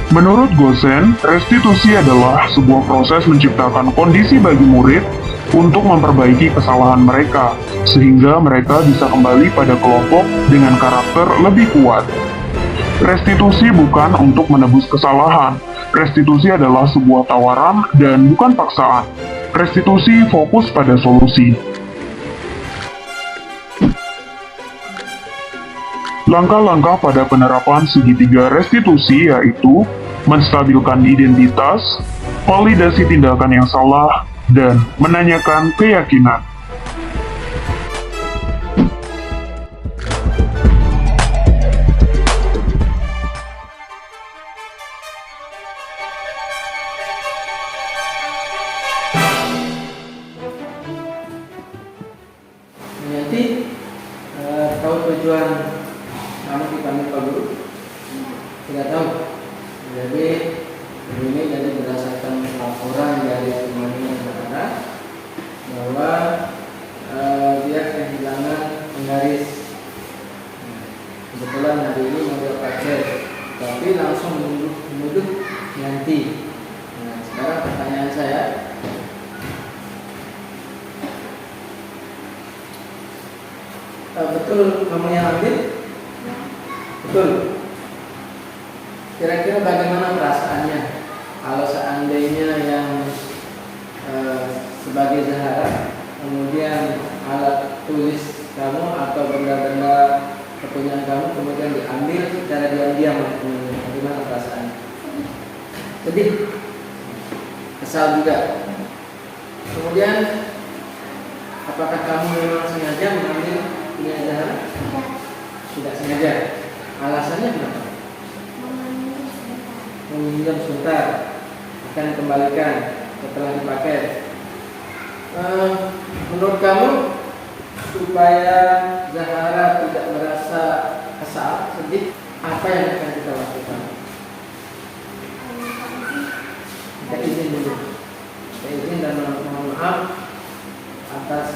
Menurut Gosen, restitusi adalah sebuah proses menciptakan kondisi bagi murid untuk memperbaiki kesalahan mereka, sehingga mereka bisa kembali pada kelompok dengan karakter lebih kuat. Restitusi bukan untuk menebus kesalahan. Restitusi adalah sebuah tawaran dan bukan paksaan. Restitusi fokus pada solusi. Langkah-langkah pada penerapan segitiga restitusi yaitu menstabilkan identitas, validasi tindakan yang salah, dan menanyakan keyakinan. Nanti tahu tujuan kamu dipanggil Pak Guru? Tidak tahu. Jadi ini jadi berdasarkan laporan dari teman-teman saudara bahwa dia kehilangan penggaris. Kebetulan hari ini model paket, tapi langsung menuduh nanti. Nah, sekarang pertanyaan saya, betul kamu yang ambil? Betul. Kira-kira bagaimana perasaannya kalau seandainya yang sebagai Zahara, kemudian alat tulis kamu atau benda-benda kepunyaan kamu kemudian diambil secara diam-diam, bagaimana perasaannya? Sedih, kesal juga. Kemudian apakah kamu memang sengaja mengambil punya Zahara? Tidak sengaja. Alasannya kenapa? Meminjam sebentar, akan dikembalikan setelah dipakai. Menurut kamu supaya Zahara tidak merasa kesal, sedih, apa yang akan kita lakukan? Kita izin dulu, kita izin dan mohon maaf atas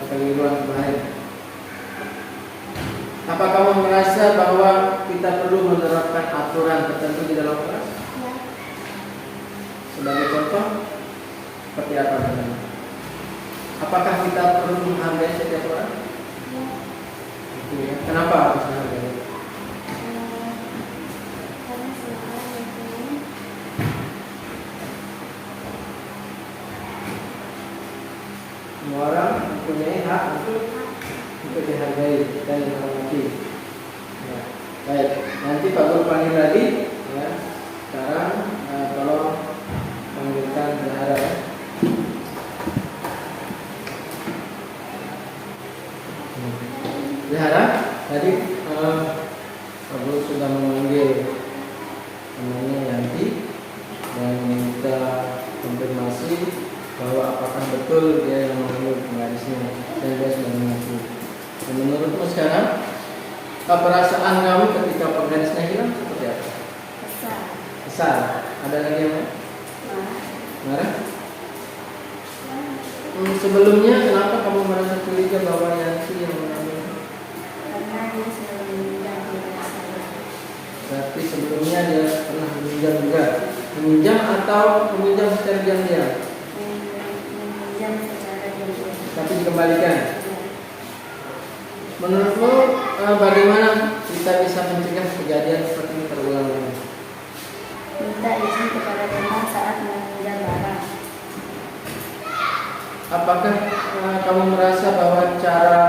kekeliruan kemarin. Apa kamu merasa bahwa kita perlu menerapkan aturan tertentu di dalam kelas? Ya. Sebagai contoh, seperti apa namanya? Apakah kita perlu menghargai setiap orang? Ya. Kenapa harus menghargai? Karena semua orang mempunyai Semua orang mempunyai hak untuk dihargai dan dihormati. Ya. Baik, nanti Pak Guru panggil lagi. Ya. Sekarang tolong panggilkan Zahara. Ya. Zahara, tadi Pak Guru sudah memanggil namanya Yanti dan minta konfirmasi bahwa apakah betul dia yang mengambil penggarisnya dan dia sudah mengaku. Dan menurutmu sekarang perasaan kamu ketika penggarisnya hilang seperti apa? besar. Kesal. Ada lagi yang lain? Marah? Sebelumnya kenapa kamu merasa curiga bahwa Yanti yang mengambil? Karena dia selalu meminjam kepada saya. Berarti sebelumnya dia pernah meminjam juga. Meminjam atau meminjam secara diam-diam? Meminjam secara diam-diam. Tapi dikembalikan. Menurutmu bagaimana kita bisa mencegah kejadian seperti ini terulang lagi? Minta izin kepada teman saat meminjam barang. Apakah kamu merasa bahwa cara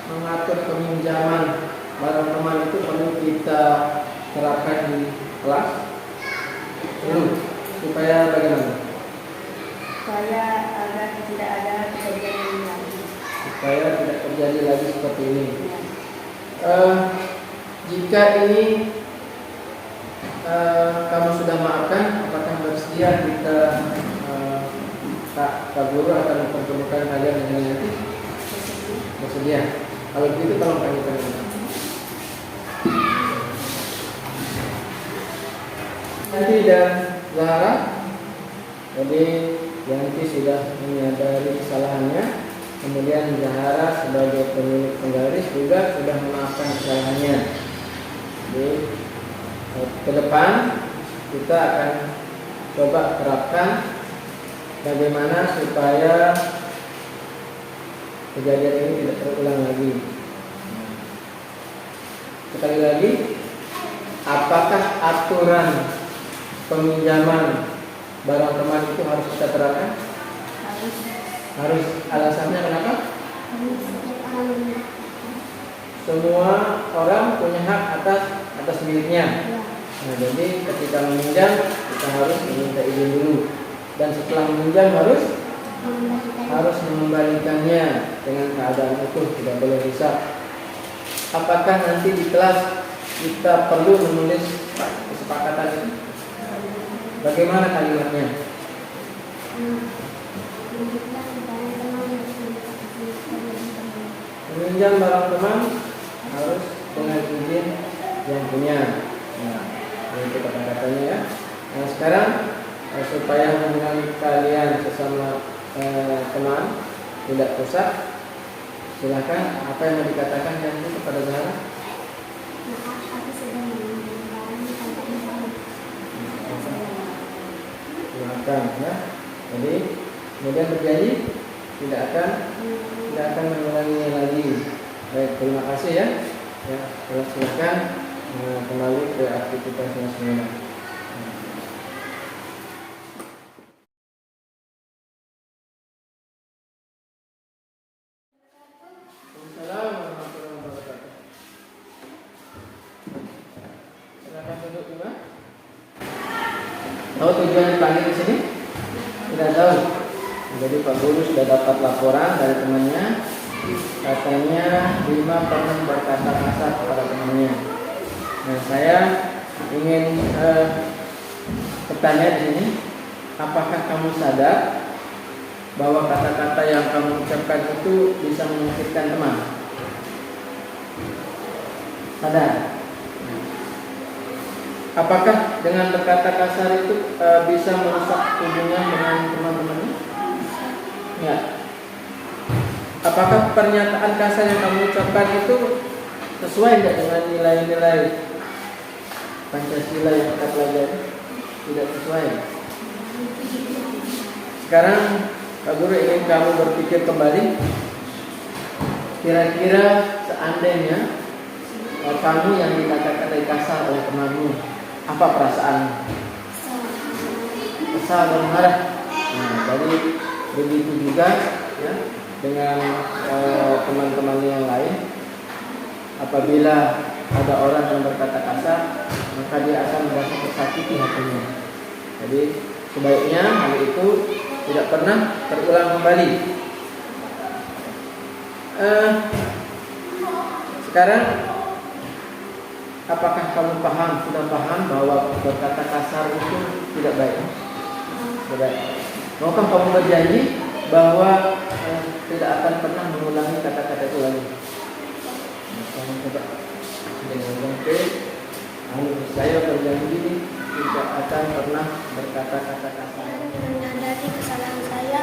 mengatur peminjaman barang teman itu perlu kita terapkan di kelas? Perlu. Supaya bagaimana? Supaya agar tidak ada kejadian ini lagi. Supaya tidak terjadi lagi seperti ini. Jika ini kamu sudah maafkan, apakah bersedia kita Pak Guru akan mempertemukan kalian dengan Yanti? Bersedia. Kalau begitu tolong panggilkan Yanti dan Zahara. Jadi Yanti sudah menyadari kesalahannya, kemudian Zahara sebagai pemilik penggaris juga sudah memaafkan kesalahannya. Jadi ke depan kita akan coba terapkan bagaimana supaya kejadian ini tidak terulang lagi. Sekali lagi, apakah aturan peminjaman barang teman itu harus kita terapkan? Harus. Alasannya kenapa? Semua orang punya hak atas miliknya. Nah, jadi ketika meminjam kita harus meminta izin dulu, dan setelah meminjam harus mengembalikannya dengan keadaan utuh, tidak boleh rusak. Apakah nanti di kelas kita perlu menulis kesepakatan ini? Bagaimana kalimatnya? Meminjam barang teman harus dengan izin yang punya. Nah, itu kata-katanya ya. Nah, sekarang supaya hubungan kalian sesama teman tidak rusak, silakan apa yang mau dikatakan yang itu kepada Zahra. Silakan ya. Jadi kemudian berjanji tidak akan mengulanginya lagi. Baik, terima kasih ya. Ya, silakan kembali ke aktivitasnya semula. Assalamualaikum warahmatullahi wabarakatuh. Silakan duduk juga. Tahu tujuan dipanggil di sini? Tidak tahu. Jadi Pak Guru sudah dapat laporan dari temannya, katanya Bima pernah berkata kasar kepada temannya. Nah, saya ingin bertanya di sini, apakah kamu sadar bahwa kata-kata yang kamu ucapkan itu bisa menyakitkan teman? Sadar? Apakah dengan berkata kasar itu bisa merusak hubungan dengan teman-temannya? Ya. Apakah pernyataan kasar yang kamu ucapkan itu sesuai tidak dengan nilai-nilai Pancasila yang kita pelajari? Tidak sesuai. Sekarang Pak Guru ingin kamu berpikir kembali. Kira-kira seandainya kamu yang dikatakan dari kasar oleh temanmu, apa perasaanmu? Kesal dan marah. Nah, jadi begitu juga ya dengan teman-teman yang lain. Apabila ada orang yang berkata kasar, maka dia akan merasa tersakiti hatinya. Jadi sebaiknya hal itu tidak pernah terulang kembali. Sekarang apakah kamu sudah paham bahwa berkata kasar itu tidak baik? Tidak. Maukah kamu berjanji bahwa tidak akan pernah mengulangi kata-kata itu lagi? Kamu coba dengan sampai saya berjanji tidak akan pernah berkata-kata kasar. Menyadari kesalahan saya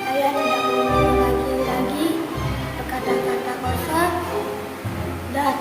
tidak mengulangi lagi berkata-kata kasar dan